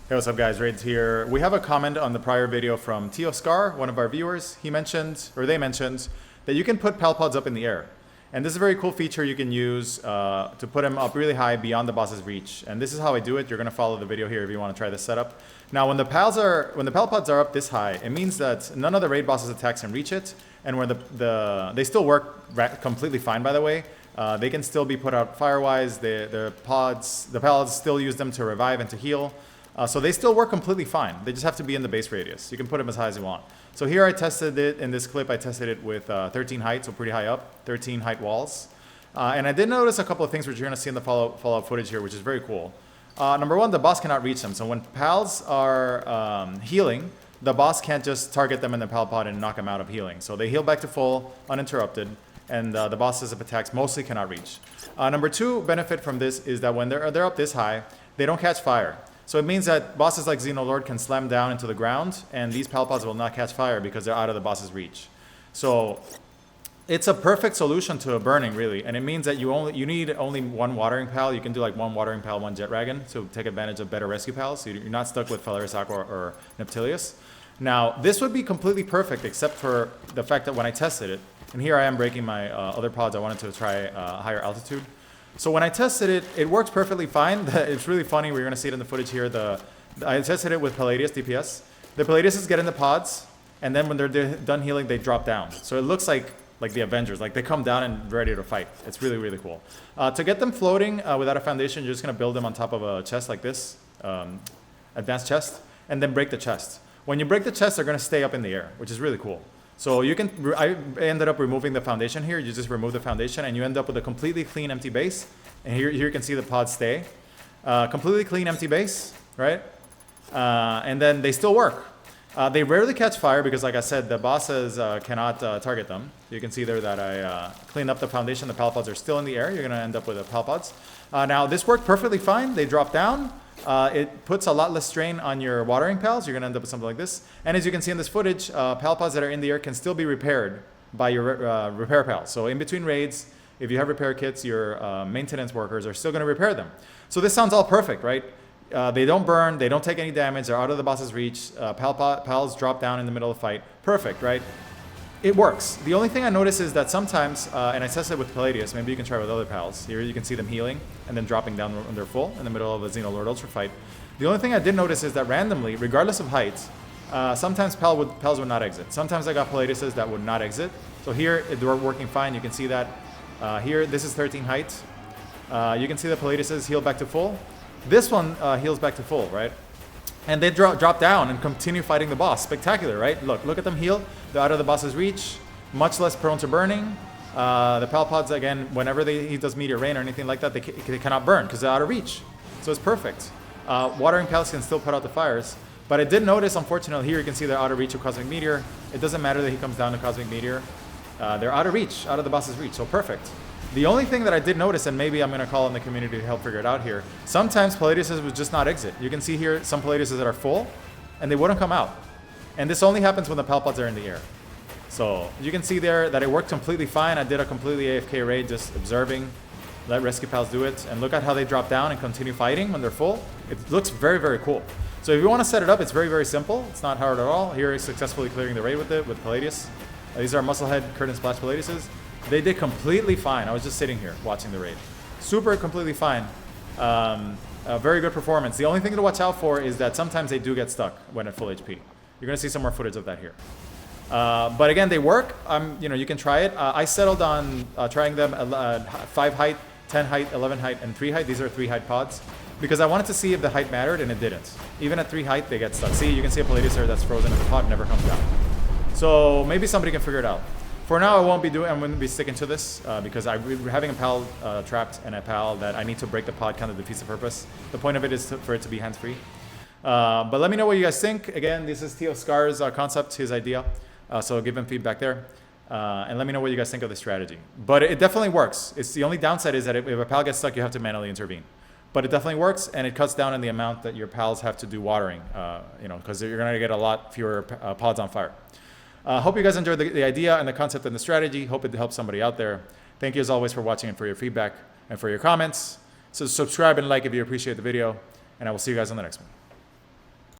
Hey, what's up guys, Raids here. We have a comment on the prior video from Tio Scar, one of our viewers. He mentioned, or they mentioned, that you can put Palpods up in the air. And this is a very cool feature you can use to put them up really high beyond the boss's reach. And this is how I do it. You're gonna follow the video here if you wanna try this setup. Now when the Palpods are up this high, it means that none of the raid boss's attacks can reach it. And when they still work completely fine, by the way. They can still be put out fire-wise. The Pals still use them to revive and to heal. So they still work completely fine. They just have to be in the base radius. You can put them as high as you want. So here I tested it in this clip. I tested it with 13 height, so pretty high up, 13 height walls. And I did notice a couple of things which you're going to see in the follow-up footage here, which is very cool. Number one, the boss cannot reach them. So when Pals are healing, the boss can't just target them in the Pal pod and knock them out of healing. So they heal back to full, uninterrupted, and the boss's attacks mostly cannot reach. Number two benefit from this is that when they're up this high, they don't catch fire. So it means that bosses like Xenolord can slam down into the ground, and these Palpods will not catch fire because they're out of the boss's reach. So it's a perfect solution to a burning, really, and it means that you need only one watering pal. You can do like one watering pal, one jet dragon to take advantage of better rescue pals. So you're not stuck with Phalaris Aqua or Neptilius. Now this would be completely perfect except for the fact that when I tested it, and here I am breaking my other pods. I wanted to try higher altitude. So when I tested it, it works perfectly fine. It's really funny. We're going to see it in the footage here. I tested it with Palladius DPS. The Palladiuses get in the pods, and then when they're done healing, they drop down. So it looks like the Avengers. Like they come down and ready to fight. It's really, really cool. To get them floating without a foundation, you're just going to build them on top of a chest like this, advanced chest, and then break the chest. When you break the chest, they're going to stay up in the air, which is really cool. So you can, I ended up removing the foundation here. You just remove the foundation and you end up with a completely clean empty base. And here you can see the pods stay. Completely clean empty base, right? And then they still work. They rarely catch fire because like I said, the bosses cannot target them. You can see there that I cleaned up the foundation. The Palpods are still in the air. You're gonna end up with the Palpods. Now this worked perfectly fine. They drop down. It puts a lot less strain on your watering pals. You're going to end up with something like this. And as you can see in this footage, Palpods that are in the air can still be repaired by your repair pals. So in between raids, if you have repair kits, your maintenance workers are still going to repair them. So this sounds all perfect, right? They don't burn. They don't take any damage. They're out of the boss's reach. Pals drop down in the middle of the fight. Perfect, right? It works. The only thing I notice is that sometimes, and I tested it with Palladius, maybe you can try with other pals. Here you can see them healing and then dropping down when they're full in the middle of a Xenolord Ultra fight. The only thing I did notice is that randomly, regardless of height, sometimes pals would not exit. Sometimes I got Palladiuses that would not exit. So here they're working fine. You can see that here, this is 13 height. You can see the Palladiuses heal back to full. This one heals back to full, right? And they drop down and continue fighting the boss. Spectacular, right? Look at them heal. They're out of the boss's reach, much less prone to burning. The Palpods, again, whenever he does Meteor Rain or anything like that, they cannot burn because they're out of reach. So it's perfect. Watering Pals can still put out the fires. But I did notice, unfortunately, here you can see they're out of reach of Cosmic Meteor. It doesn't matter that he comes down to Cosmic Meteor. They're out of reach, out of the boss's reach, so perfect. The only thing that I did notice, and maybe I'm going to call on the community to help figure it out here, sometimes Palladiuses would just not exit. You can see here some Palladiuses that are full, and they wouldn't come out. And this only happens when the Palpods are in the air. So you can see there that it worked completely fine. I did a completely AFK raid, just observing, let rescue pals do it, and look at how they drop down and continue fighting when they're full. It looks very, very cool. So if you want to set it up, it's very, very simple. It's not hard at all. Here is successfully clearing the raid with it, with Palladius. These are Musclehead Curtain Splash Palladiuses. They did completely fine. I was just sitting here watching the raid. Super completely fine. A very good performance. The only thing to watch out for is that sometimes they do get stuck when at full HP. You're going to see some more footage of that here. But again, they work. You can try it. I settled on trying them 5 height, 10 height, 11 height, and 3 height. These are 3 height pods. Because I wanted to see if the height mattered, and it didn't. Even at 3 height, they get stuck. See, you can see a Palladius here that's frozen in the pod, never comes down. So maybe somebody can figure it out. For now, I'm going to be sticking to this because having a pal trapped and a pal that I need to break the pod kind of defeats the purpose. The point of it is for it to be hands-free. But let me know what you guys think. Again, this is Tio Scar's concept, his idea. So give him feedback there. And let me know what you guys think of the strategy. But it definitely works. It's the only downside is that if a pal gets stuck, you have to manually intervene. But it definitely works, and it cuts down on the amount that your pals have to do watering, because you're going to get a lot fewer pods on fire. Hope you guys enjoyed the idea and the concept and the strategy. Hope it helps somebody out there. Thank you as always for watching and for your feedback and for your comments. So subscribe and like if you appreciate the video, and I will see you guys on the next one.